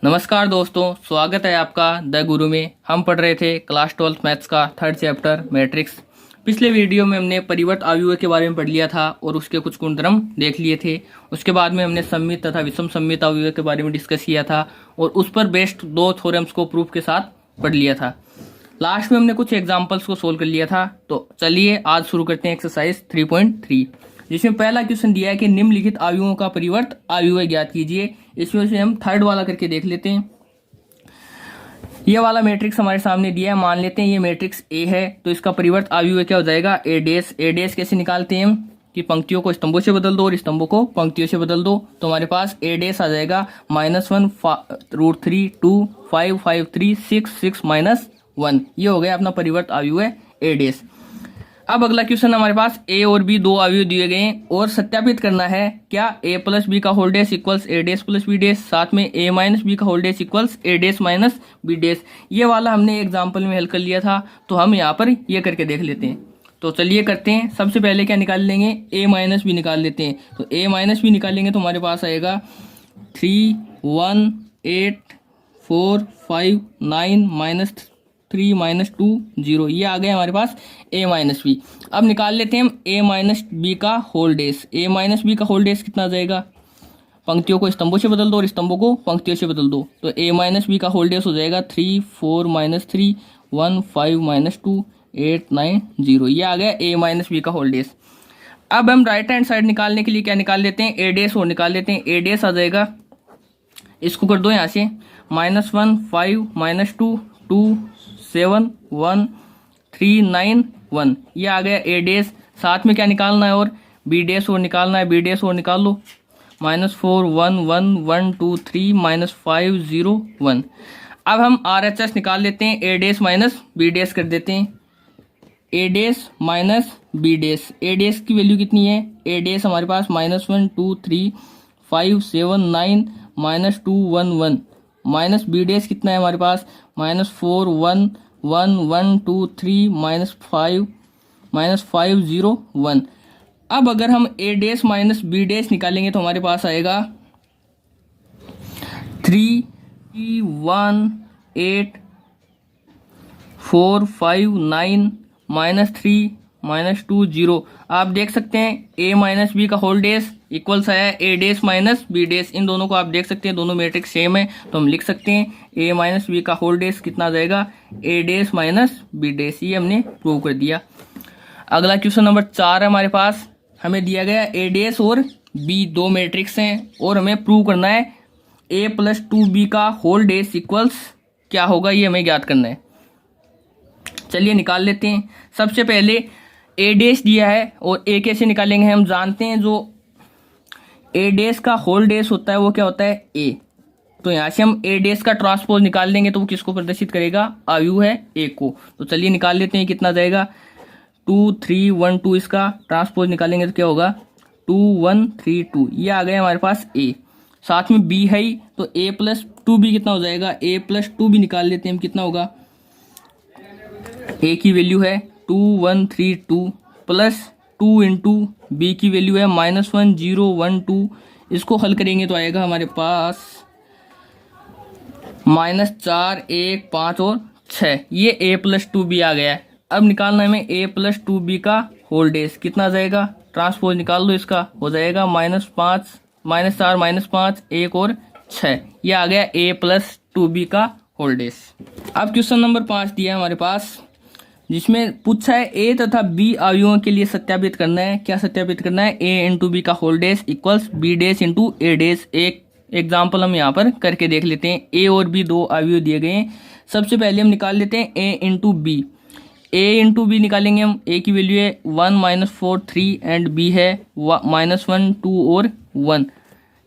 नमस्कार दोस्तों, स्वागत है आपका द गुरु में। हम पढ़ रहे थे क्लास 12 मैथ्स का थर्ड चैप्टर मैट्रिक्स। पिछले वीडियो में हमने परिवर्त अवयव के बारे में पढ़ लिया था और उसके कुछ गुणधर्म देख लिए थे। उसके बाद में हमने सममित तथा विषम सममित अवयव के बारे में डिस्कस किया था और उस पर बेस्ड दो थ्योरम्स को प्रूफ के साथ पढ़ लिया था। लास्ट में हमने कुछ एग्जाम्पल्स को सोल्व कर लिया था। तो चलिए आज शुरू करते हैं एक्सरसाइज 3.3, जिसमें पहला क्वेश्चन दिया है कि निम्नलिखित अवयवों का परिवर्त अवयव ज्ञात कीजिए। इसमें से हम थर्ड वाला करके देख लेते हैं। ये वाला मैट्रिक्स हमारे सामने दिया है। मान लेते हैं ये मैट्रिक्स ए है, तो इसका परिवर्त अवयव क्या हो जाएगा? ए डेस। ए डेस कैसे निकालते हैं हम कि पंक्तियों को स्तंभों से बदल दो और स्तंभों को पंक्तियों से बदल दो। तो हमारे पास ए डेस आ जाएगा -1 √3 2 5 5 3 6 6 -1। ये हो गया अपना परिवर्त अवयव है ए डेस। अब अगला क्वेश्चन हमारे पास ए और बी दो अवयव दिए गए हैं और सत्यापित करना है क्या ए प्लस बी का whole dash equals a dash plus B डेस, साथ में ए माइनस बी का whole dash equals a days minus B डेस। ये वाला हमने एग्जाम्पल में हल कर लिया था, तो हम यहाँ पर ये करके देख लेते हैं। तो चलिए करते हैं। सबसे पहले क्या निकाल लेंगे? ए माइनस बी निकाल लेते हैं। तो ए माइनस बी निकालेंगे तो हमारे पास आएगा 3 1 8 4 5 9 -3 -2 0। ये आ गया हमारे पास a माइनस बी। अब निकाल लेते हैं हम a माइनस बी का whole dash. a minus B का होल डेस कितना आ जाएगा? पंक्तियों को स्तंभों से बदल दो और स्तंभों को पंक्तियों से बदल दो। तो a माइनस बी का होल डेस हो जाएगा 3 4 -3 1 5 -2 8 9 0। ये आ गया a माइनस बी का होल डेस। अब हम राइट हैंड साइड निकालने के लिए क्या निकाल लेते हैं? a डेस और निकाल लेते हैं। a डेस आ जाएगा, इसको कर दो यहाँ से -1 5 -2 2 7 1 3 9 1। ये आ गया ए डेस। साथ में क्या निकालना है? और बी डेस और निकालना है। बी डेस और निकाल लो -4 1 1 1 2 3 -5 0 1। अब हम आर एच एस निकाल लेते हैं। ए डेस माइनस बी डेस कर देते हैं। ए डेस माइनस बी डेस। ए डेस की वैल्यू कितनी है? ए डेस हमारे पास -1 2 3 5 7 9 -2 1 1। माइनस बी डेस कितना है हमारे पास? -4 1 1 1 2 3 -5 0 1। अब अगर हम ए डेस माइनस बी डेस निकालेंगे तो हमारे पास आएगा 3 1 8 4 5 9 -3 -2 0। आप देख सकते हैं a माइनस बी का होल डेस इक्वल्स आया है ए डेस माइनस बी डेस। इन दोनों को आप देख सकते हैं, दोनों मैट्रिक्स सेम है, तो हम लिख सकते हैं a माइनस बी का होल डेस कितना आ जाएगा? ए डेस माइनस बी डेस। ये हमने प्रूव कर दिया। अगला क्वेश्चन नंबर 4 है हमारे पास। हमें दिया गया ए डेस और बी दो मैट्रिक्स हैं और हमें प्रूव करना है a + 2b का होल डेस इक्वल्स क्या होगा, ये हमें ज्ञात करना है। चलिए निकाल लेते हैं। सबसे पहले ए डेस दिया है और ए कैसे निकालेंगे? हम जानते हैं जो ए डेस का होल डेस होता है वो क्या होता है? ए। तो यहाँ से हम ए डेस का ट्रांसपोज निकाल लेंगे तो वो किसको प्रदर्शित करेगा? अवयव है ए को। तो चलिए निकाल लेते हैं। कितना जाएगा? 2 3 1 2। इसका ट्रांसपोज निकालेंगे तो क्या होगा? 2 1 3 2। ये आ गया हमारे पास ए। साथ में बी है ही, तो a + 2b कितना हो जाएगा? a + 2b निकाल लेते हैं हम। कितना होगा? a की वैल्यू है 2 1 3 2 प्लस 2 इंटू बी की वैल्यू है -1 0 1 2। इसको हल करेंगे तो आएगा हमारे पास -4 1 5 और 6। ये a + 2b आ गया है। अब निकालना है हमें a + 2b का होल डेस। कितना आ जाएगा? ट्रांसपोज निकाल दो, इसका हो जाएगा -4 -5 1 और 6। ये आ गया a + 2b का होल डेस। अब क्वेश्चन नंबर 5 दिया है हमारे पास, जिसमें पूछा है ए तथा बी अवयवों के लिए सत्यापित करना है। क्या सत्यापित करना है? a × b का whole dash equals b dash × a dash. एक एग्जाम्पल हम यहाँ पर करके देख लेते हैं। a और b दो अवयव दिए गए हैं। सबसे पहले हम निकाल लेते हैं a × b। a × b निकालेंगे हम। a की वैल्यू है 1 -4 3 एंड b है -1 2 और 1।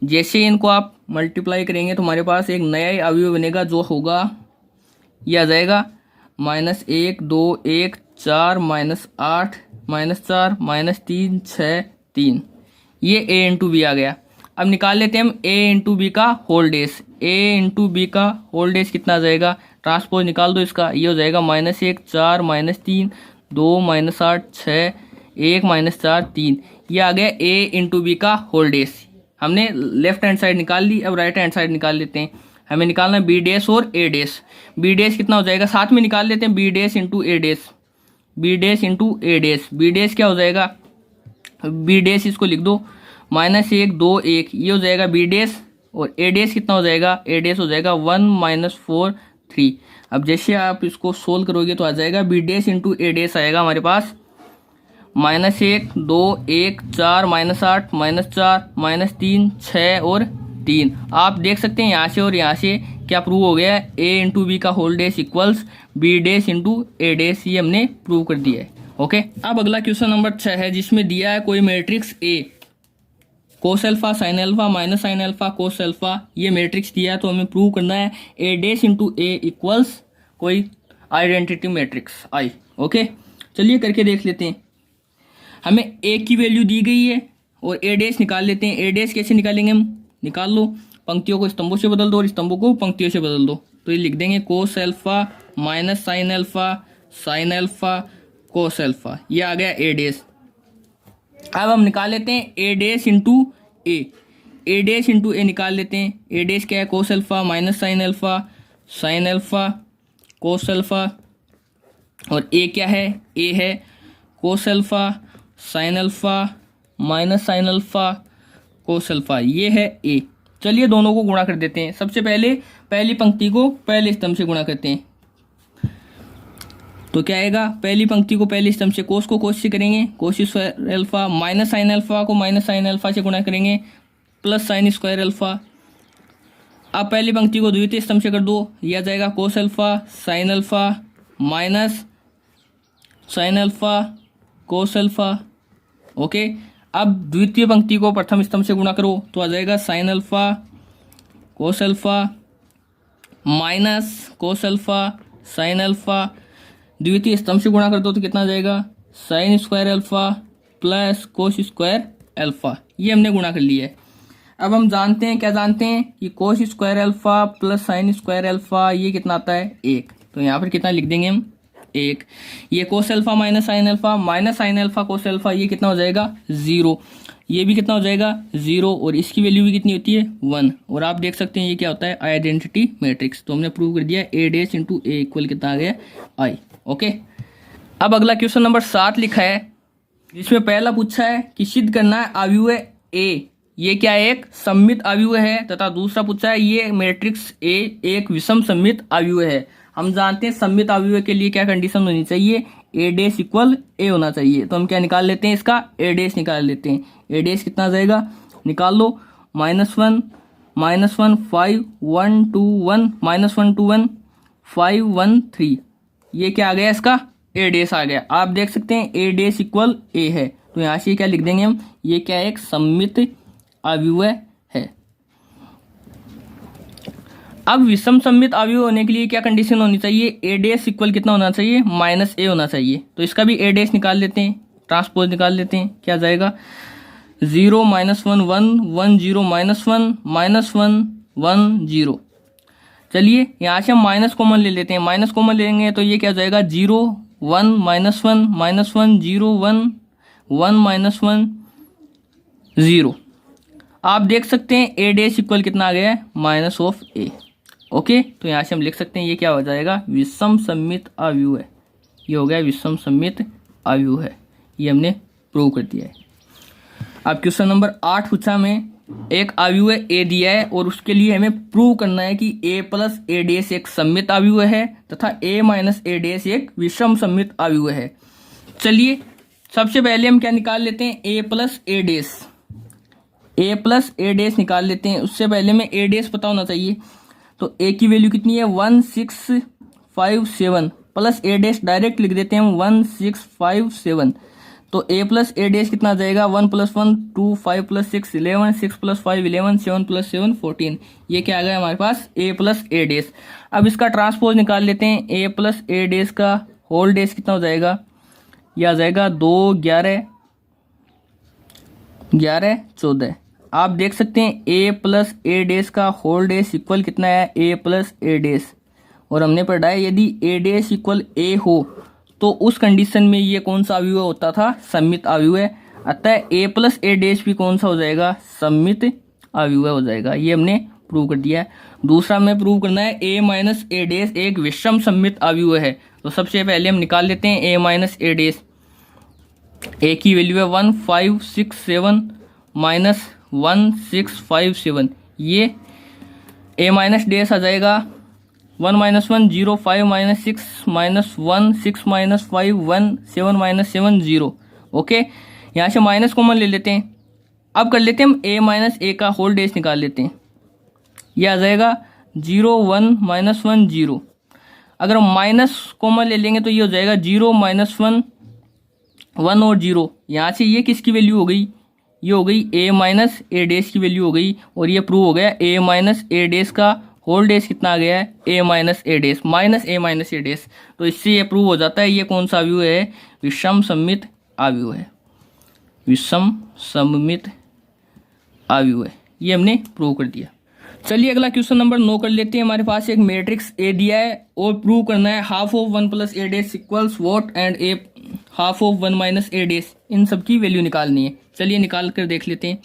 जैसे इनको आप मल्टीप्लाई करेंगे तो हमारे पास एक नया अवयव बनेगा जो होगा, यह आ जाएगा -1 2 1 4 -8 -4 -3 6 3। ये a × b आ गया। अब निकाल लेते हैं हम a × b का होल डेस। a × b का होल डेस कितना आ जाएगा? ट्रांसपोज निकाल दो इसका। ये हो जाएगा -1 4 -3 2 -8 6 1 -4 3। ये आ गया a × b का होल डेस। हमने लेफ्ट हैंड साइड निकाल ली। अब राइट हैंड साइड निकाल लेते हैं। हमें निकालना है बी डैश और ए डैश। बी डैश कितना हो जाएगा, साथ में निकाल लेते हैं, B dash into A dash, B dash into A dash. B dash क्या हो जाएगा, बी डैश इसको लिख दो -1 2 1, ये हो जाएगा बी डैश। और ए डैश कितना हो जाएगा, ए डैश हो जाएगा 1 - 4 3। अब जैसे आप इसको सोल्व करोगे तो आ जाएगा B dash into A dash आएगा हमारे पास -1 2 1 4 -8 -4 -3 6 और 3। आप देख सकते हैं यहाँ से और यहाँ से क्या प्रूव हो गया है, ए इंटू बी का whole dash equals B dash into A dash, ये हमने प्रूव कर दिया है। ओके, अब अगला क्वेश्चन नंबर 6 है जिसमें दिया है कोई matrix A cos alpha sine alpha minus sine alpha cos alpha, ये मैट्रिक्स दिया है तो हमें प्रूव करना है A dash into A equals कोई आइडेंटिटी मैट्रिक्स आई। ओके, चलिए करके देख लेते हैं। हमें ए की वैल्यू दी गई है और ए डैश निकाल लेते हैं। ए डैश कैसे निकालेंगे हम, निकाल लो, पंक्तियों को स्तंभों से बदल दो और स्तंभों को पंक्तियों से बदल दो। तो ये लिख देंगे कोस alpha minus sine alpha cos alpha, ये आ गया ए डैश। अब हम निकाल लेते हैं ए dash into A dash into ए निकाल लेते हैं। ए डैश क्या है, cos alpha minus sine alpha cos alpha, और ए क्या है, ए है cos alpha sine alpha minus sine alpha cos alpha, ये है ए। चलिए दोनों को गुणा कर देते हैं। सबसे पहले पहली पंक्ति को पहले स्तंभ से गुणा करते हैं। तो क्या आएगा, पहली पंक्ति को पहले स्तंभ से, कोस को कोस से करेंगे cos square alpha, minus sine alpha को माइनस साइन अल्फा से गुणा करेंगे प्लस साइन स्क्वायर अल्फा। अब पहली पंक्ति को द्वितीय स्तंभ से कर दो, यह आ जाएगा कोस alpha sine alpha minus sine alpha cos alpha. Okay, अब द्वितीय पंक्ति को प्रथम स्तंभ से गुणा करो तो आ जाएगा sign alpha cos alpha minus cos alpha sine alpha. द्वितीय स्तंभ से गुणा कर दो तो कितना आ जाएगा, sine square alpha plus cos square alpha, ये हमने गुणा कर लिया है। अब हम जानते हैं, क्या जानते हैं कि cos square alpha plus sine square alpha ये कितना आता है, 1। तो यहाँ पर कितना लिख देंगे हम, 1। ये कोस alpha minus sine alpha cos alpha, ये कितना हो जाएगा 0। ये भी कितना हो जाएगा 0, और इसकी वैल्यू भी कितनी होती है 1। और आप देख सकते हैं ये क्या होता है, आइडेंटिटी मैट्रिक्स। तो हमने प्रूव कर दिया ए डैश इंटू ए इक्वल कितना आ गया, आई। ओके, अब अगला क्वेश्चन नंबर 7 लिखा है जिसमें पहला पूछा है कि सिद्ध करना है अवयव ए, ये क्या है, एक सममित अवयव है, तथा दूसरा पूछा है ये मैट्रिक्स ए एक विषम सममित अवयव है। हम जानते हैं सममित अवयव के लिए क्या कंडीशन होनी चाहिए, ए डैश इक्वल ए होना चाहिए। तो हम क्या निकाल लेते हैं, इसका ए डैश निकाल लेते हैं। ए डैश कितना आ जाएगा, निकाल लो, -1 5 1 2 1 -1 2 1 5 1 3, ये क्या आ गया, इसका ए डैश आ गया। आप देख सकते हैं ए डैश इक्वल ए है, तो यहाँ से क्या लिख देंगे हम, ये क्या है, एक सममित अवयव है। अब विषम सममित अवयव होने के लिए क्या कंडीशन होनी चाहिए, ए डैश इक्वल कितना होना चाहिए, -a होना चाहिए। तो इसका भी ए डैश निकाल लेते हैं, ट्रांसपोज निकाल लेते हैं, क्या जाएगा 0 -1 1 1 0 -1 1 0। चलिए यहाँ से हम माइनस कॉमन ले लेते हैं, माइनस कॉमन लेंगे तो ये क्या हो जाएगा 0 1 -1 0 1 1 -1 0। आप देख सकते हैं ए डैश इक्वल कितना आ गया है, -a। ओके, तो यहाँ से हम लिख सकते हैं ये क्या हो जाएगा, विषम सममित अवयव है। ये हो गया विषम सममित अवयव है, ये हमने प्रूव कर दिया है। अब क्वेश्चन नंबर 8 पूछा हमें, एक अवयव ए दिया है और उसके लिए हमें प्रूव करना है कि a प्लस ए डैश एक सममित अवयव है तथा a माइनस ए डैश एक विषम सममित अवयव है। चलिए सबसे पहले हम क्या निकाल लेते हैं, a प्लस ए डैश निकाल लेते हैं। उससे पहले में ए डैश पता होना चाहिए, तो a की वैल्यू कितनी है 1657 प्लस ए डैश डायरेक्ट लिख देते हैं हम 1657। तो a प्लस ए डैश कितना आ जाएगा, 1 + 1 2 5 + 6 11 6 + 5 11 7 + 7 14। ये क्या आ गया हमारे पास, a प्लस ए डैश। अब इसका ट्रांसपोज निकाल लेते हैं, a प्लस ए डैश का होल डैश कितना हो जाएगा, यह आ जाएगा 2 11 11 14। आप देख सकते हैं a प्लस ए डैश का होल डैश इक्वल कितना है, a प्लस ए डैश। और हमने पढ़ा है यदि a डैश इक्वल a हो तो उस कंडीशन में ये कौन सा अवयव होता था, सममित अवयव है। अतः a प्लस ए डैश भी कौन सा हो जाएगा, सममित अवयव हो जाएगा। ये हमने प्रूव कर दिया है। दूसरा हमें प्रूव करना है ए माइनस ए डेस एक विषम सममित अवयव है। तो सबसे पहले हम निकाल लेते हैं ए माइनस ए डेस। ए की वैल्यू है 1567 माइनस 1657। ये ए माइनस डेस आ जाएगा 1 minus 1 0 5 minus 6 minus 1 6 minus 5 1 7 minus 7 0। Okay, यहाँ से माइनस कॉमन ले लेते हैं। अब कर लेते हैं हम ए माइनस ए का होल डेस निकाल लेते हैं। ये आ जाएगा 0 1 माइनस 1 0। अगर हम माइनस कॉमन ले लेंगे तो ये हो जाएगा 0 माइनस 1 1 और 0। यहाँ से ये किसकी वैल्यू हो गई? ये हो गई ए माइनस ए डेस की वैल्यू हो गई। और ये प्रूव हो गया ए माइनस ए डेस का होल डेस कितना आ गया है? ए minus A days minus A minus A डेस। तो इससे ये प्रूव हो जाता है ये कौन सा अवयव है? विषम सममित अवयव है। विषम सममित अवयव है, ये हमने प्रूव कर दिया। चलिए अगला क्वेश्चन नंबर 9 कर लेते हैं। हमारे पास एक मैट्रिक्स ए दिया है और प्रूव करना है half of 1 plus A dash equals what and A half of 1 minus A dash. इन सब की वैल्यू निकालनी है। चलिए निकाल कर देख लेते हैं।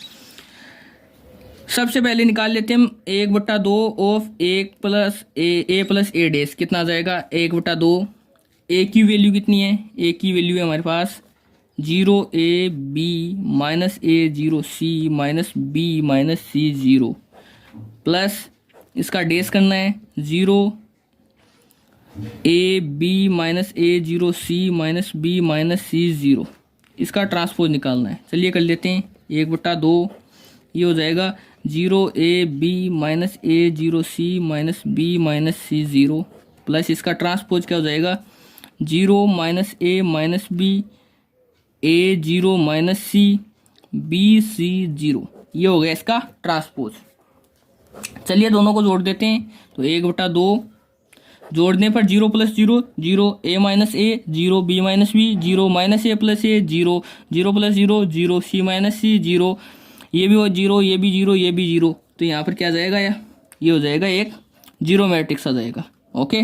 सबसे पहले निकाल लेते हैं हम 1/2 ऑफ 1 प्लस ए डेस। कितना आ जाएगा? 1/2। ए की वैल्यू कितनी है? ए की वैल्यू है हमारे पास 0 A B minus A 0 C minus B minus C 0 plus इसका डेस करना है 0 A B minus A 0 C minus B minus C 0। इसका ट्रांसपोज निकालना है। चलिए कर लेते हैं। 1/2 ये हो जाएगा 0 A B minus A 0 C minus B minus C 0 plus इसका ट्रांसपोज क्या हो जाएगा 0 minus A minus B A 0 minus C B C 0। ये हो गया इसका ट्रांसपोज। चलिए दोनों को जोड़ देते हैं। तो 1/2 जोड़ने पर 0 plus 0 0 A minus A 0 B minus B 0 minus A plus A 0 0 plus 0 0 C minus C 0। ये भी हो 0 ये भी 0 ये भी 0। तो यहाँ पर क्या जाएगा? ये हो जाएगा एक जीरो मैट्रिक्स आ जाएगा। ओके,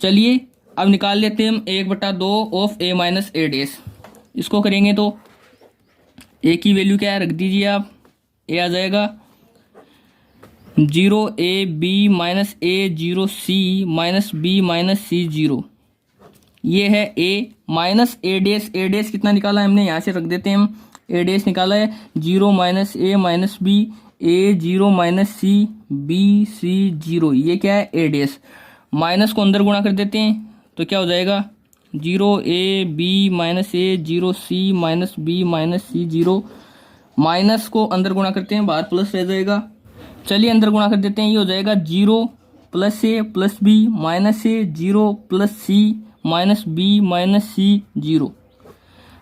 चलिए अब निकाल लेते हैं हम 1/2 ऑफ ए माइनस ए डेस। इसको करेंगे तो ए की वैल्यू क्या है? रख दीजिए आप। ए आ जाएगा 0 A B minus A 0 C minus B minus C 0। ये है ए माइनस ए डेस। ए डेस कितना निकाला है हमने? यहाँ से रख देते हैं हम। ए डेस निकाला है 0 minus A minus B A 0 minus C B C 0। ये क्या है? ए डेस। माइनस को अंदर गुणा कर देते हैं तो क्या हो जाएगा 0 A B minus A 0 C minus B minus C 0। Minus को अंदर गुणा करते हैं, बाहर प्लस रह जाएगा। चलिए अंदर गुणा कर देते हैं। ये हो जाएगा 0 plus A plus B minus A 0 plus C minus B minus C 0।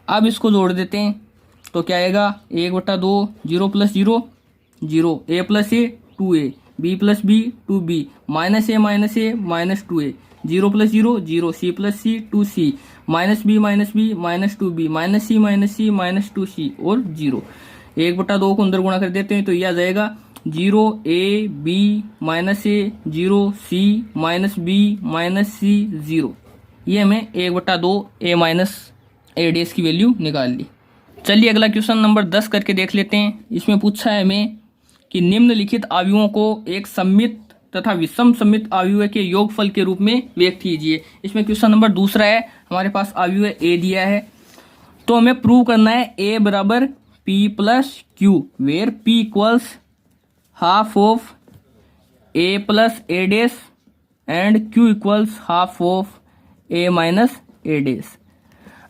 अब इसको जोड़ देते हैं तो क्या आएगा 1/2 0 plus 0 0 A plus A 2a B plus B 2b minus A minus 2a 0 plus 0 0 C plus C 2c minus B minus 2b minus C minus 2c और 0। 1/2 को अंदर गुणा कर देते हैं तो ये आ जाएगा 0 A B minus A 0 C minus B minus C 0। ये हमें 1/2 ए माइनस ए डेस की वैल्यू निकाल ली। चलिए अगला क्वेश्चन नंबर 10 करके देख लेते हैं। इसमें पूछा है हमें कि निम्नलिखित अवयवों को एक सममित तथा विषम सममित अवयव के योगफल के रूप में व्यक्त कीजिए। इसमें क्वेश्चन नंबर दूसरा है। हमारे पास अवयव ए दिया है तो हमें प्रूव करना है ए बराबर P plus Q where P equals half of A plus A dash and Q equals half of A minus A dash.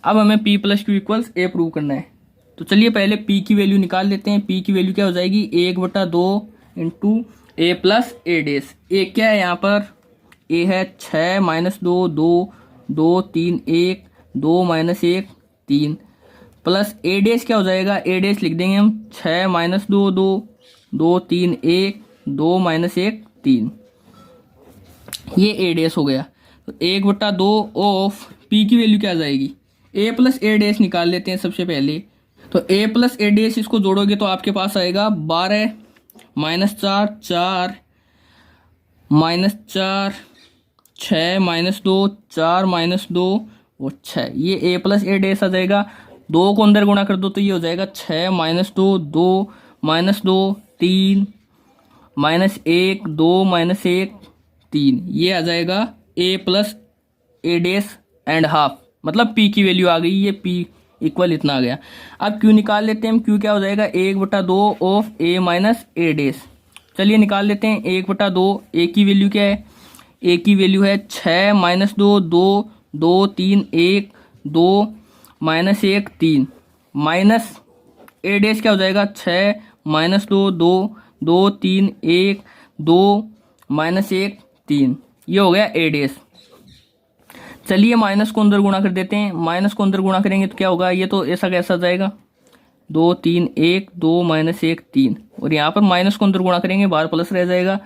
अब हमें p plus Q equals A prove करना है। तो चलिए पहले p की वैल्यू निकाल लेते हैं। p की वैल्यू क्या हो जाएगी 1/2 इंटू ए प्लस ए डेस। ए क्या है यहाँ पर? ए है 6 माइनस 2 2 2 3 1 2 माइनस 1 3 प्लस ए डेस क्या हो जाएगा? ए डेस लिख देंगे हम 6 माइनस 2 2 2 3 1 2 माइनस 1 3। ये ए डेस हो गया। तो 1/2 ऑफ p की वैल्यू क्या आ जाएगी? a प्लस ए डेस निकाल लेते हैं सबसे पहले। तो a प्लस ए डेस इसको जोड़ोगे तो आपके पास आएगा 12 माइनस 4 4 माइनस 4 6 माइनस 2 4 माइनस 2 और 6। ये a प्लस ए डेस आ जाएगा। 2 को अंदर गुणा कर दो तो ये हो जाएगा 6 माइनस 2 2 माइनस 2 3 -1 2 -1 3, ये आ जाएगा a plus A dash and half, मतलब p की वैल्यू आ गई, ये p इक्वल इतना आ गया। अब q निकाल लेते हैं, q क्या हो जाएगा 1/2 ऑफ a माइनस ए डेस। चलिए निकाल लेते हैं 1/2, a की वैल्यू क्या है, a की वैल्यू है 6 -2 2 2 3 1 2 -1 3, माइनस ए डेस क्या हो जाएगा 6 -2 2 2 3 1 2 -1 3, ये हो गया ए डेस। चलिए माइनस को अंदर गुणा कर देते हैं, माइनस को अंदर गुणा करेंगे तो क्या होगा, ये तो ऐसा कैसा जाएगा 2 3 1 2 -1 3, और यहाँ पर माइनस को अंदर गुणा करेंगे बाहर प्लस रह जाएगा,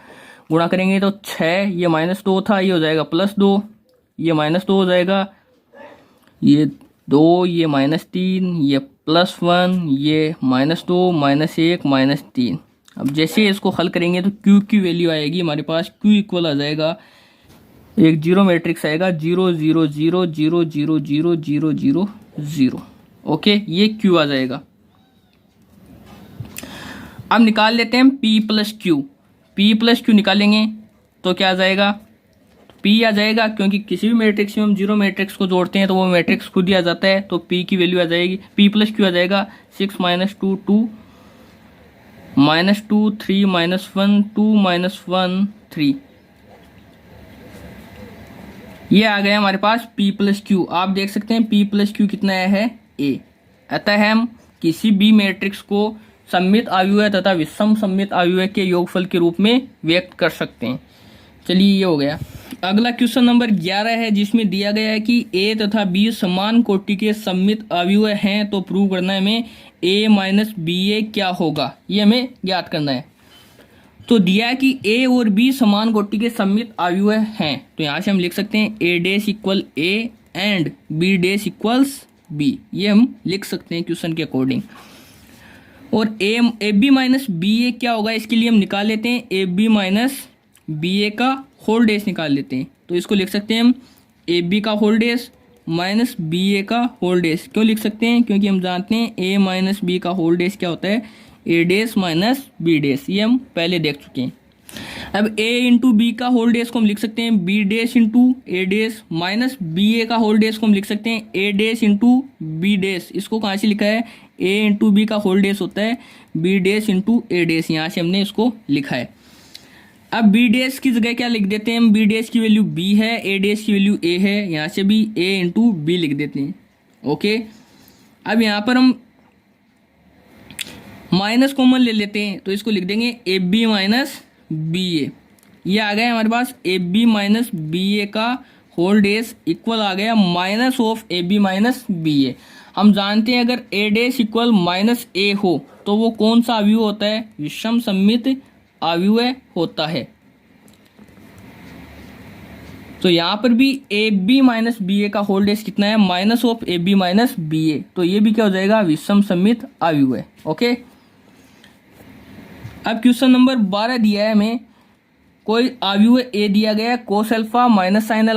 गुणा करेंगे तो 6, ये -2 था, ये हो जाएगा +2, ये -2 हो जाएगा, ये 2, ये -3, ये +1, ये -2 -1 -3। अब जैसे इसको हल करेंगे तो q की वैल्यू आएगी हमारे पास, q इक्वल आ जाएगा, एक जीरो मैट्रिक्स आएगा 0 0 0 0 0 0 0 0 0। ओके, ये q आ जाएगा। अब निकाल लेते हैं p प्लस q निकालेंगे तो क्या आ जाएगा, p आ जाएगा, क्योंकि किसी भी मैट्रिक्स में हम जीरो मैट्रिक्स को जोड़ते हैं तो वो मैट्रिक्स खुद ही आ जाता है, तो p की वैल्यू आ जाएगी, p प्लस q आ जाएगा 6 -2 2 -2 3 -1 2 -1 3, ये आ गया हमारे पास p प्लस क्यू। आप देख सकते हैं p प्लस क्यू कितना है a। अतः हम किसी भी मैट्रिक्स को सममित अव्यय तथा विषम सममित अव्यय के योगफल के रूप में व्यक्त कर सकते हैं। चलिए ये हो गया। अगला क्वेश्चन नंबर 11 है, जिसमें दिया गया है कि a तथा b समान कोटि के सममित अव्यय हैं, तो प्रूव करना है हमें a माइनस बी ए क्या होगा, ये हमें ज्ञात करना है। तो दिया है कि a और b समान कोटि के सममित अव्यय हैं, तो यहाँ से हम लिख सकते हैं a dash equal a and b dash equals b, ये हम लिख सकते हैं क्वेश्चन के अकॉर्डिंग। और ए बी माइनस बी ए क्या होगा, इसके लिए हम निकाल लेते हैं ए बी माइनस बी ए का होल डैश निकाल लेते हैं, तो इसको लिख सकते हैं हम ए बी का whole dash minus B A का होल डैश। क्यों लिख सकते हैं, क्योंकि हम जानते हैं ए माइनस बी का होल डैश क्या होता है, A dash minus B dash, ये हम पहले देख चुके हैं। अब a इंटू बी का होल डैश को हम लिख सकते हैं b dash into A dash minus B A का होल डैश को हम लिख सकते हैं a dash into B dash. इसको कहाँ से लिखा है, a इंटू बी का होल डैश होता है b dash into A dash, यहाँ से हमने इसको लिखा है। अब b डैश की जगह क्या लिख देते हैं हम, b डैश की वैल्यू b है, a डैश की वैल्यू a है, यहाँ से भी a इंटू बी लिख देते हैं। ओके, अब यहाँ पर हम माइनस कॉमन ले लेते हैं, तो इसको लिख देंगे A B minus B A, ये आ गया हमारे पास A B minus B A का होल डैश इक्वल आ गया minus of A B minus B A. हम जानते हैं अगर A dash equal minus A हो तो वो कौन सा अवयव होता है, विषम सममित अवयव होता है। तो यहाँ पर भी A B minus B A का होल डैश कितना है, minus of A B minus B A, तो ये भी क्या हो जाएगा, विषम सममित अवयव। ओके, अब क्वेश्चन नंबर 12 दिया है हमें, कोई अवयव ए दिया गया है cos alpha minus sine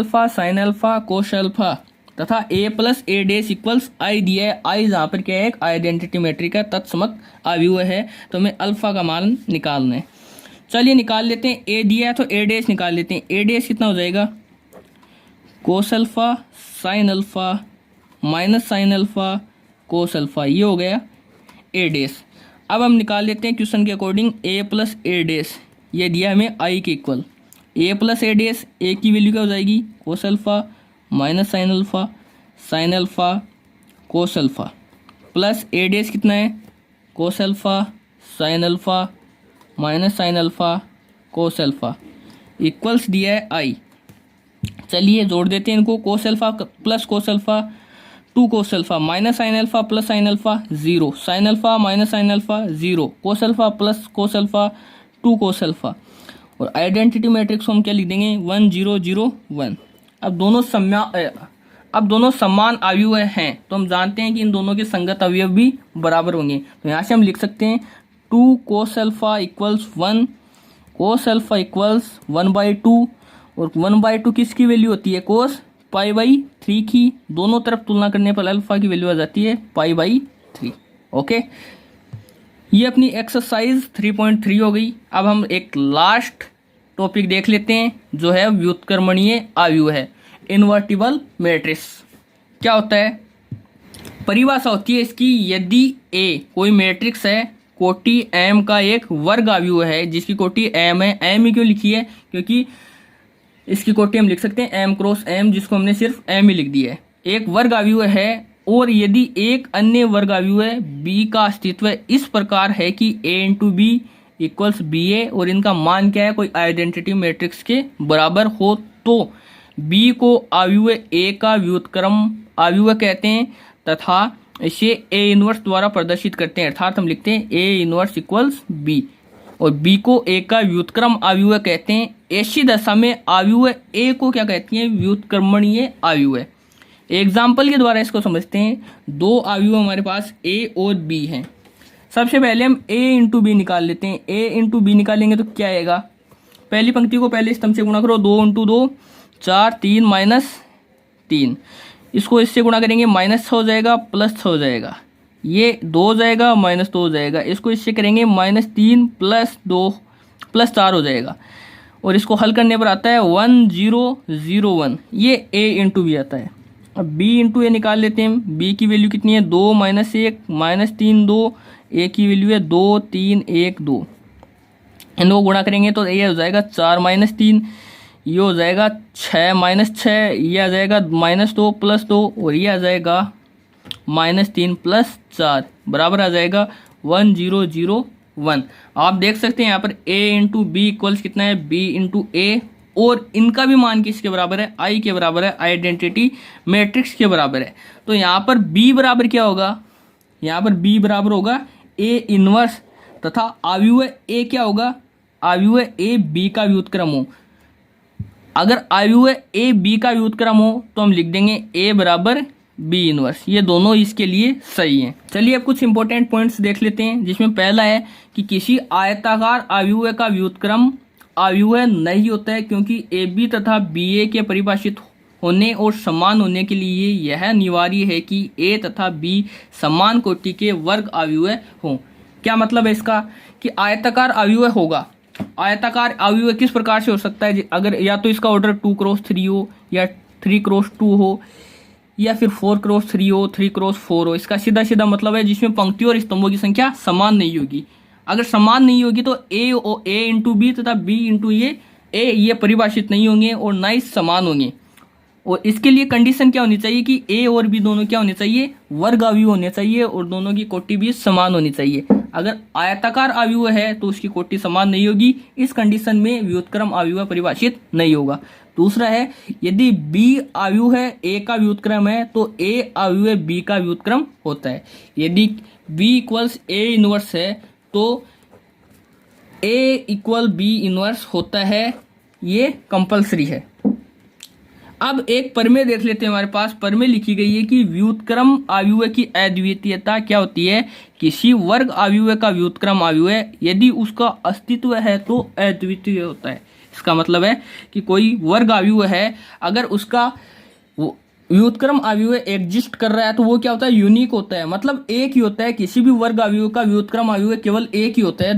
alpha cos alpha तथा A plus A dash equals I दिया है। आई जहाँ पर क्या है, एक आइडेंटिटी मैट्रिक का तत्समक अवयव है, तो हमें अल्फा का मान निकालना है। चलिए निकाल लेते हैं, ए दिया है तो ए डैश निकाल लेते हैं। ए डैश कितना हो जाएगा, कोस alpha sine alpha minus sine alpha cos alpha, ये हो गया ए डैश। अब हम निकाल लेते हैं क्वेश्चन के according A plus A dash, ये दिया हमें आई के equal. A plus A dash, A की वैल्यू क्या हो जाएगी, cos alpha minus sine alpha cos alpha plus A dash कितना है, cos alpha sine alpha minus sine alpha cos alpha equals दिया है आई। चलिए जोड़ देते हैं इनको, cos alpha plus cos alpha 2 cos alpha minus sine alpha plus sine alpha 0, sign alpha minus sine alpha 0, कोस alpha plus cos alpha 2 cos alpha, और identity matrix को हम क्या लिख देंगे 1 0 0 1। अब दोनों समान अवयव हैं, तो हम जानते हैं कि इन दोनों के संगत अवयव भी बराबर होंगे, तो यहाँ से हम लिख सकते हैं 2 कोस अल्फा इक्वल्स 1 कोस अल्फा इक्वल्स 1/2, और 1/2 किसकी वैल्यू होती है, कोस π/3 की। दोनों तरफ तुलना करने पर अल्फा की वैल्यू आ जाती है π/3। ओके, ये अपनी एक्सरसाइज 3.3 हो गई। अब हम एक लास्ट टॉपिक देख लेते हैं जो है व्युत्क्रमणीय आव्यूह है, इन्वर्टिबल मैट्रिक्स। क्या होता है? परिभाषा होती है इसकी, यदि ए कोई मैट्रिक्स है, कोटि एम का एक वर्ग आव्यूह है जिसकी कोटि एम है। एम ही क्यों लिखी है? क्योंकि इसकी कोटि हम लिख सकते हैं एम क्रॉस एम, जिसको हमने सिर्फ एम ही लिख दिया है। एक वर्ग आव्यूह है और यदि एक अन्य वर्ग आव्यूह बी का अस्तित्व इस प्रकार है कि ए इंटू बी इक्वल्स बी ए और इनका मान क्या है, कोई आइडेंटिटी मैट्रिक्स के बराबर हो, तो बी को आव्यूह ए का व्युत्क्रम आव्यूह कहते हैं तथा इसे ए इनवर्स द्वारा प्रदर्शित करते हैं। अर्थात हम लिखते हैं ए इनवर्स इक्वल्स बी और बी को ए का व्युत्क्रम आव्यूह कहते हैं। ऐसी दशा में आव्यूह ए को क्या कहती हैं? व्युत्क्रमणीय आव्यूह। एग्जाम्पल के द्वारा इसको समझते हैं। दो आव्यूह हमारे पास ए और बी हैं। सबसे पहले हम ए इंटू बी निकाल लेते हैं। ए इंटू बी निकालेंगे तो क्या आएगा? पहली पंक्ति को पहले स्तंभ से गुणा करो, 2 इंटू 2 4, 3 माइनस 3। इसको इससे गुणा करेंगे, -6 हो जाएगा, +6 हो जाएगा। ये 2 हो जाएगा, -2 हो जाएगा। इसको इससे करेंगे -3 + 2 +4 हो जाएगा। और इसको हल करने पर आता है 1 0 0 1। ये ए इंटू बी आता है। अब बी इंटू ए निकाल लेते हैं। बी की वैल्यू कितनी है? 2 - 1 -3 2। ए की वैल्यू है 2 3 1 2। इन दो गुणा करेंगे तो ये हो जाएगा 4 - 3, ये हो जाएगा 6 - 6, ये आ जाएगा -2 + 2 और ये आ जाएगा -3 + 4 बराबर आ जाएगा 1 0 0 1। आप देख सकते हैं यहाँ पर a इंटू बी इक्वल्स कितना है? b इंटू ए, और इनका भी मान किसके बराबर है? आई के बराबर है, आइडेंटिटी मैट्रिक्स के बराबर है। तो यहाँ पर b बराबर क्या होगा? यहाँ पर b बराबर होगा a इनवर्स तथा आव्यूह a क्या होगा? आव्यूह a b का व्युत्क्रम हो। अगर आव्यूह a b का व्युत्क्रम हो तो हम लिख देंगे a बराबर b इनवर्स। ये दोनों इसके लिए सही हैं। चलिए अब कुछ इंपॉर्टेंट पॉइंट्स देख लेते हैं, जिसमें पहला है कि किसी आयताकार आव्यूह का व्युत्क्रम आव्यूह नहीं होता है, क्योंकि ए बी तथा बी ए के परिभाषित होने और समान होने के लिए यह अनिवार्य है कि ए तथा बी समान कोटि के वर्ग आव्यूह हों। क्या मतलब है इसका? कि आयताकार आव्यूह होगा। आयताकार आव्यूह किस प्रकार से हो सकता है? अगर या तो इसका ऑर्डर 2x3 हो, या 3x2 हो, या फिर 4x3 हो, 3x4 हो। इसका सीधा सीधा मतलब है जिसमें पंक्तियों और स्तंभों की संख्या समान नहीं होगी। अगर समान नहीं होगी तो ए इंटू बी तथा बी इंटू ये परिभाषित नहीं होंगे और ना ही समान होंगे। और इसके लिए कंडीशन क्या होनी चाहिए कि ए और बी दोनों क्या होने चाहिए? वर्ग आव्यूह होने चाहिए और दोनों की कोटि भी समान होनी चाहिए। अगर आयताकार आव्यूह है तो उसकी कोटि समान नहीं होगी। इस कंडीशन में व्युत्क्रम आव्यूह परिभाषित नहीं होगा। दूसरा है, यदि बी आव्यूह है ए का व्युत्क्रम है तो ए आव्यूह बी का व्युत्क्रम होता है। यदि बी इक्वल्स ए इनवर्स है तो ए इक्वल बी इनवर्स होता है। ये कंपलसरी है। अब एक प्रमेय देख लेते हैं। हमारे पास प्रमेय लिखी गई है कि व्युत्क्रम आव्यूह की अद्वितीयता क्या होती है? किसी वर्ग आव्यूह का व्युत्क्रम आव्यूह यदि उसका अस्तित्व है तो अद्वितीय होता है। इसका मतलब है कि कोई वर्ग आव्यूह है, अगर उसका व्युत्क्रम आव्यूह एग्जिस्ट कर रहा है तो वो क्या होता है? यूनिक होता है। मतलब एक ही होता है। किसी भी वर्ग आव्यूह का व्युत्क्रम आव्यूह केवल एक ही होता है।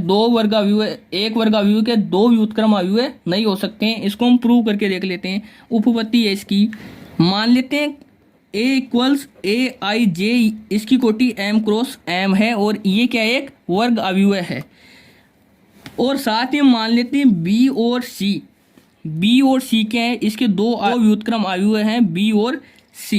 एक वर्ग आव्यूह के दो व्युत्क्रम आव्यूह नहीं हो सकते हैं। इसको हम प्रूव करके देख लेते हैं। उपपत्ति है इसकी। मान लेते हैं a इक्वल्स ए आई जे, इसकी कोटि m क्रॉस m है और ये क्या है? एक वर्ग आव्यूह है। और साथ ही मान लेते हैं b और c क्या है? इसके दो व्युत्क्रम आव्यूह हैं, b और c।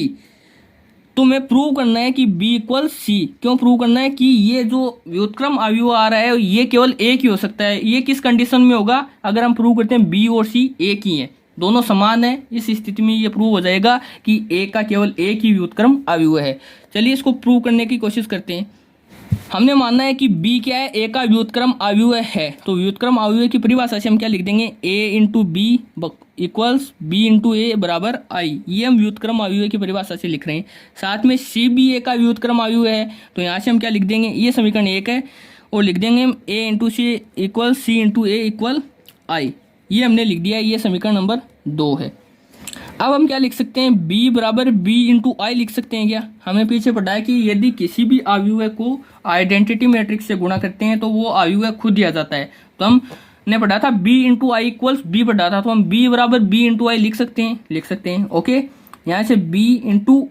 तो मैं प्रूव करना है कि b इक्वल c। क्यों प्रूव करना है? कि ये जो व्युत्क्रम आव्यूह आ रहा है ये केवल एक ही हो सकता है। ये किस कंडीशन में होगा? अगर हम प्रूव करते हैं b और c एक ही हैं, दोनों समान है। इस स्थिति में ये प्रूव हो जाएगा कि a का केवल एक ही व्युत्क्रम आव्यूह है। चलिए इसको प्रूव करने की कोशिश करते हैं। हमने मानना है कि b क्या है? a का व्युत्क्रम आव्यूह है। तो व्युत्क्रम आव्यूह की परिभाषा से हम क्या लिख देंगे? a into B equals B into A बराबर आई। ये हम व्युत्क्रम आव्यूह की परिभाषा से लिख रहे हैं। साथ में c भी a का व्युत्क्रम आव्यूह है, तो यहाँ से हम क्या लिख देंगे? ये समीकरण 1 है और लिख देंगे a into C equal c into A equal I. ये हमने लिख दिया। ये समीकरण नंबर 2 है। अब हम क्या लिख सकते हैं, b बराबर b इंटू आई लिख सकते हैं क्या। हमें पीछे पढ़ा है कि यदि किसी भी अवयव को आइडेंटिटी मैट्रिक्स से गुणा करते हैं तो वो अवयव खुद दिया जाता है। तो हमने पढ़ा था b into I equals b पढ़ा था, तो हम b बराबर b इंटू आई लिख सकते हैं। ओके, यहाँ से b इंटू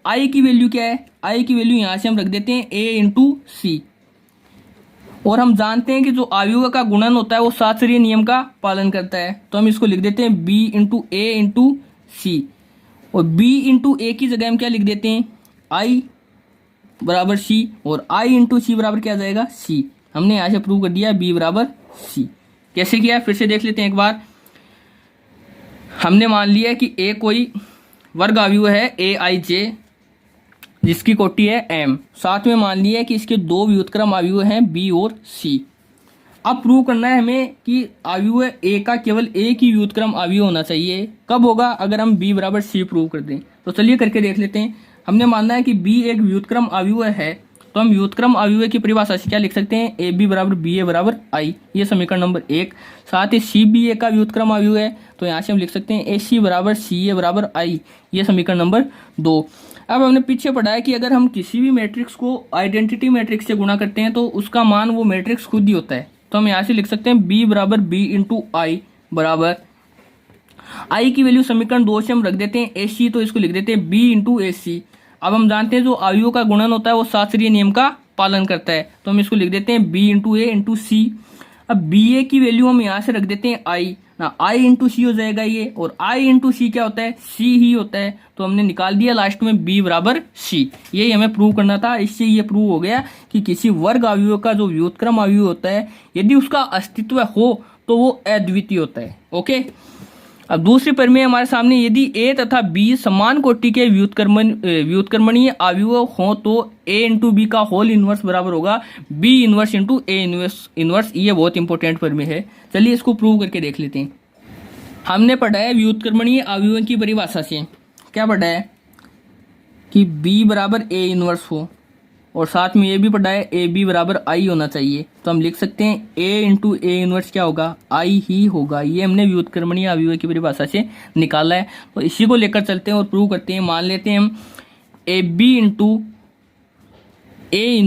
आई की वैल्यू क्या है, आई की वैल्यू यहाँ से हम रख देते हैं a इंटू सी। और हम जानते हैं कि जो अवयव का गुणन होता है वो शास्त्रीय नियम का पालन करता है, तो हम इसको लिख देते हैं b इंटू ए इंटू सी। और b इंटू ए की जगह हम क्या लिख देते हैं, i बराबर c, और i इंटू सी बराबर क्या आ जाएगा, c। हमने यहाँ से प्रूव कर दिया b बराबर c। कैसे किया फिर से देख लेते हैं एक बार। हमने मान लिया कि a कोई वर्ग अवयव है a i j जिसकी कोटि है m, साथ में मान लिया है कि इसके दो व्युत्क्रम अवयव हैं b और c। अब प्रूव करना है हमें कि अवयव a का केवल एक ही व्युत्क्रम अवयव होना चाहिए। कब होगा, अगर हम b बराबर c प्रूव कर दें। तो चलिए करके देख लेते हैं। हमने मानना है कि b एक व्युत्क्रम अवयव है, तो हम व्युत्क्रम अवयव की परिभाषा से क्या लिख सकते हैं, ए बी बराबर बी ए बराबर आई। ये समीकरण नंबर 1। साथ ही सी बी ए का व्युत्क्रम अवयव है, तो यहाँ से हम लिख सकते हैं ए सी बराबर सी ए बराबर आई। ये समीकरण नंबर 2। अब हमने पीछे पढ़ा है कि अगर हम किसी भी मैट्रिक्स को आइडेंटिटी मैट्रिक्स से गुणा करते हैं तो उसका मान वो मैट्रिक्स खुद ही होता है। तो हम यहाँ से लिख सकते हैं b बराबर b इंटू आई बराबर आई की वैल्यू समीकरण 2 से हम रख देते हैं ac, तो इसको लिख देते हैं b इंटू ए सी। अब हम जानते हैं जो अवयवों का गुणन होता है वो शास्त्रीय नियम का पालन करता है, तो हम इसको लिख देते हैं b इंटू ए इंटू सी। अब बी ए की वैल्यू हम यहाँ से रख देते हैं आई ना, आई इंटू सी हो जाएगा ये, और आई इंटू सी क्या होता है, सी ही होता है। तो हमने निकाल दिया लास्ट में b बराबर c। यही हमें प्रूव करना था। इससे ये प्रूव हो गया कि किसी वर्ग अवयव का जो व्युत्क्रम अवयव होता है यदि उसका अस्तित्व हो तो वो अद्वितीय होता है। ओके, अब दूसरी प्रमेय हमारे सामने, यदि a तथा b समान कोटि के व्युत्क्रमणीय अवयव हो तो a इंटू बी का होल इनवर्स बराबर होगा b inverse into A inverse. ये बहुत इंपॉर्टेंट प्रमेय है। चलिए इसको प्रूव करके देख लेते हैं। हमने पढ़ा है व्युत्क्रमणीय अवयवों की परिभाषा से, क्या पढ़ा है कि b बराबर a इनवर्स हो, और साथ में ये भी पढ़ा है ए बी बराबर आई होना चाहिए। तो हम लिख सकते हैं a इंटू ए इनवर्स क्या होगा, आई ही होगा। ये हमने व्युत्क्रमणीय अवयव की परिभाषा से निकाला है। तो इसी को लेकर चलते हैं और प्रूव करते हैं। मान लेते हैं हम A B into A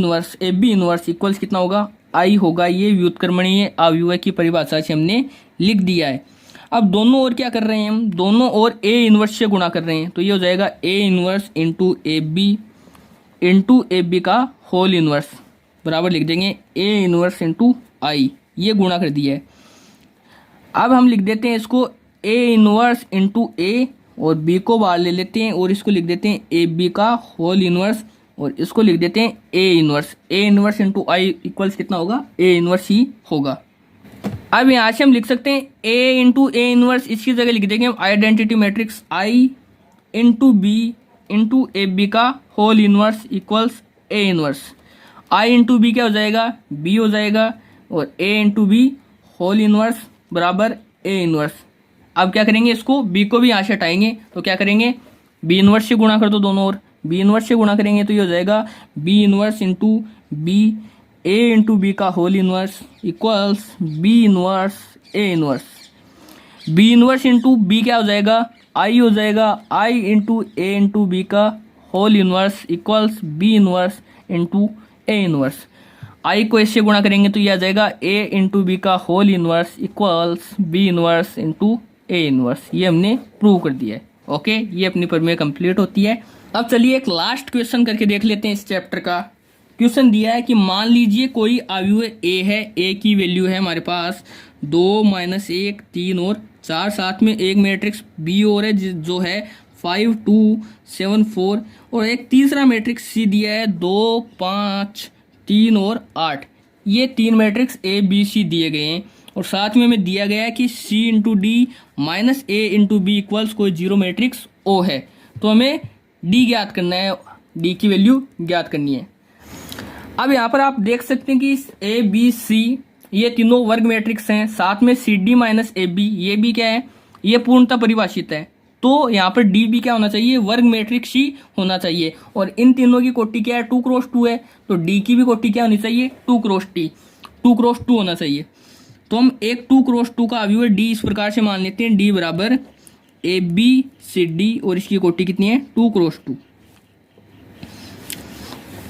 B inverse equals कितना होगा, आई होगा। ये व्युत्क्रमणीय अवयव की परिभाषा से हमने लिख दिया है। अब दोनों ओर क्या कर रहे हैं, हम दोनों ओर ए इनवर्स से गुणा कर रहे हैं, तो ये हो जाएगा A inverse into A B का होल इनवर्स बराबर लिख देंगे ए इनवर्स इंटू आई। ये गुणा कर दिया है। अब हम लिख देते हैं इसको ए इनवर्स इंटू ए, और बी को बाहर ले लेते हैं और इसको लिख देते हैं ए बी का होल इनवर्स, और इसको लिख देते हैं ए इनवर्स इंटू आई इक्वल्स कितना होगा, ए इनवर्स ही होगा। अब यहाँ से हम लिख सकते हैं a इंटू ए इनवर्स, इसकी जगह लिख देंगे हम identity matrix I into B into A B का whole inverse equals A inverse. I into B क्या हो जाएगा, b हो जाएगा, और a into B whole inverse बराबर ए इनवर्स। अब क्या करेंगे, इसको b को भी यहाँ से हटाएंगे, तो क्या करेंगे b इनवर्स से गुणा कर दो दोनों ओर। b इनवर्स से गुणा करेंगे तो ये हो जाएगा b inverse into B a into B का whole inverse equals b inverse A inverse. b inverse into B क्या हो जाएगा, I हो जाएगा, I into A into B का whole inverse equals b inverse into A inverse. I को इससे गुणा करेंगे तो ये आ जाएगा a इंटू बी का whole inverse equals b inverse into A inverse. ये हमने प्रूव कर दिया है। ओके, ये अपनी प्रमेय कंप्लीट होती है। अब चलिए एक लास्ट क्वेश्चन करके देख लेते हैं इस चैप्टर का। क्वेश्चन दिया है कि मान लीजिए कोई अवयव a है, a की वैल्यू है हमारे पास 2 - 1 3 और 4, साथ में एक मैट्रिक्स b और है जो है 5 2 7 4, और एक तीसरा मैट्रिक्स c दिया है 2 5 3 और 8। ये तीन मैट्रिक्स a b c दिए गए हैं, और साथ में हमें दिया गया है कि c into D minus a into B equals कोई जीरो मैट्रिक्स o है। तो हमें d ज्ञात करना है, d की वैल्यू ज्ञात करनी है। अब यहाँ पर आप देख सकते हैं कि ए बी सी ये तीनों वर्ग मैट्रिक्स हैं, साथ में C D minus A B ये भी क्या है, ये पूर्णतः परिभाषित है। तो यहाँ पर डी भी क्या होना चाहिए, वर्ग मैट्रिक्स ही होना चाहिए। और इन तीनों की कोटि क्या है, 2 क्रॉस 2 है, तो डी की भी कोटि क्या होनी चाहिए, 2 क्रॉस 2 होना चाहिए। तो हम एक 2 क्रॉस 2 का अवयव डी इस प्रकार से मान लेते हैं, डी बराबर ABCD और इसकी कोटि कितनी है 2 क्रॉस 2।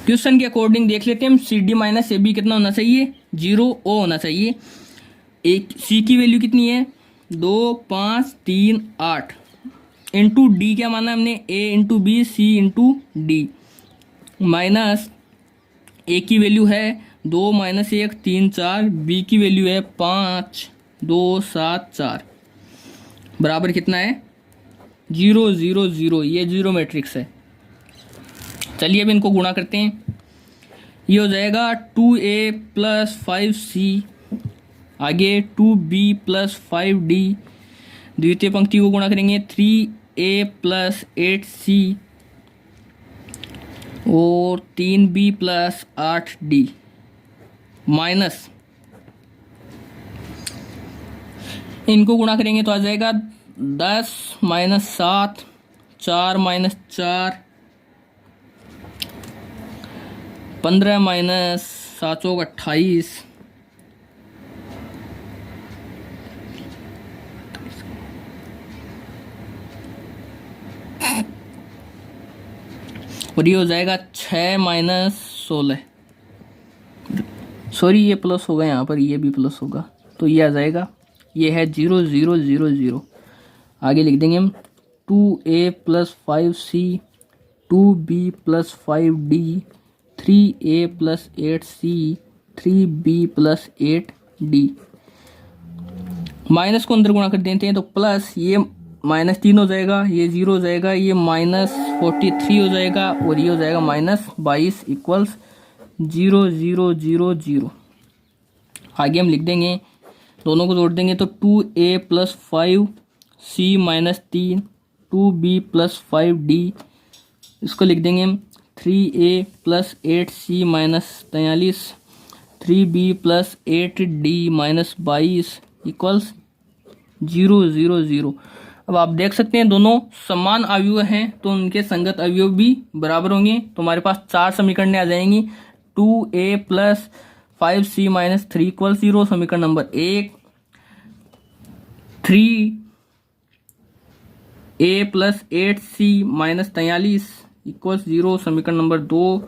क्वेश्चन के अकॉर्डिंग देख लेते हैं हम, CD माइनस AB कितना होना चाहिए 0 O होना चाहिए। एक C की वैल्यू कितनी है 2 5 3 8 इंटू D क्या माना हमने A into B C into D minus A की वैल्यू है 2 माइनस 1 3 4 B की वैल्यू है 5 2 7 4 बराबर कितना है 0 0 0। ये जीरो मैट्रिक्स है। चलिए अब इनको गुणा करते हैं। ये हो जाएगा 2A प्लस 5C, आगे 2B प्लस 5D, द्वितीय पंक्ति को गुणा करेंगे 3A प्लस 8C और 3B प्लस 8D माइनस इनको गुणा करेंगे तो आ जाएगा 10 माइनस 7 4 माइनस 4 15 माइनस 7 28 और ये हो जाएगा 6 माइनस 16। सॉरी ये प्लस होगा, यहाँ पर ये भी प्लस होगा तो ये आ जाएगा, ये है 0 0 0 0। आगे लिख देंगे हम 2A plus 5C 2B plus 5D 3A plus 8C 3B plus 8D। Minus को अंदर गुणा कर देते हैं तो प्लस ये माइनस 3 हो जाएगा, ये 0 हो जाएगा, ये माइनस 43 हो जाएगा और ये हो जाएगा माइनस 22 इक्वल्स 0 0 0 0। आगे हम लिख देंगे, दोनों को जोड़ देंगे तो 2A plus 5C minus 3 2B plus 5D, इसको लिख देंगे हम 3A plus 8C minus 43 3B plus 8D minus 22 equals 0 0 0। अब आप देख सकते हैं दोनों समान अवयव हैं तो उनके संगत अवयव भी बराबर होंगे। तो हमारे पास 4 समीकरणें आ जाएंगी। 2A plus 5C minus 3 equal 0 समीकरण number 1, 3A plus 8C minus 43 equals 0 समीकरण number 2,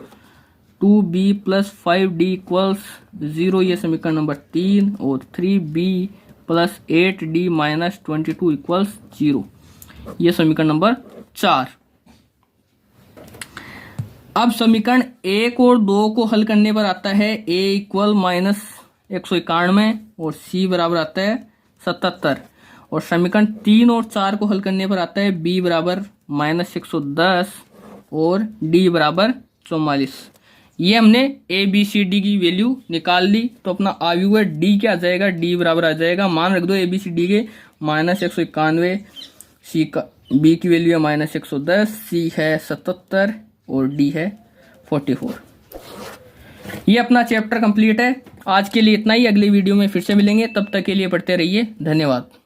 2B plus 5D equals 0 ये समीकरण नंबर 3 और 3B plus 8D minus 22 equals 0 ये समीकरण नंबर 4। अब समीकरण 1 और 2 को हल करने पर आता है A इक्वल माइनस 191 और C बराबर आता है 77 और समीकरण 3 और 4 को हल करने पर आता है B बराबर माइनस 110 और D बराबर 44। ये हमने ABCD की वैल्यू निकाल ली तो अपना अवयव D क्या आ जाएगा, D बराबर आ जाएगा, मान रख दो ABCD के माइनस 191, C का B की वैल्यू है माइनस 110, C है 77 और D है 44। ये अपना चैप्टर कंप्लीट है। आज के लिए इतना ही, अगली वीडियो में फिर से मिलेंगे, तब तक के लिए पढ़ते रहिए। धन्यवाद।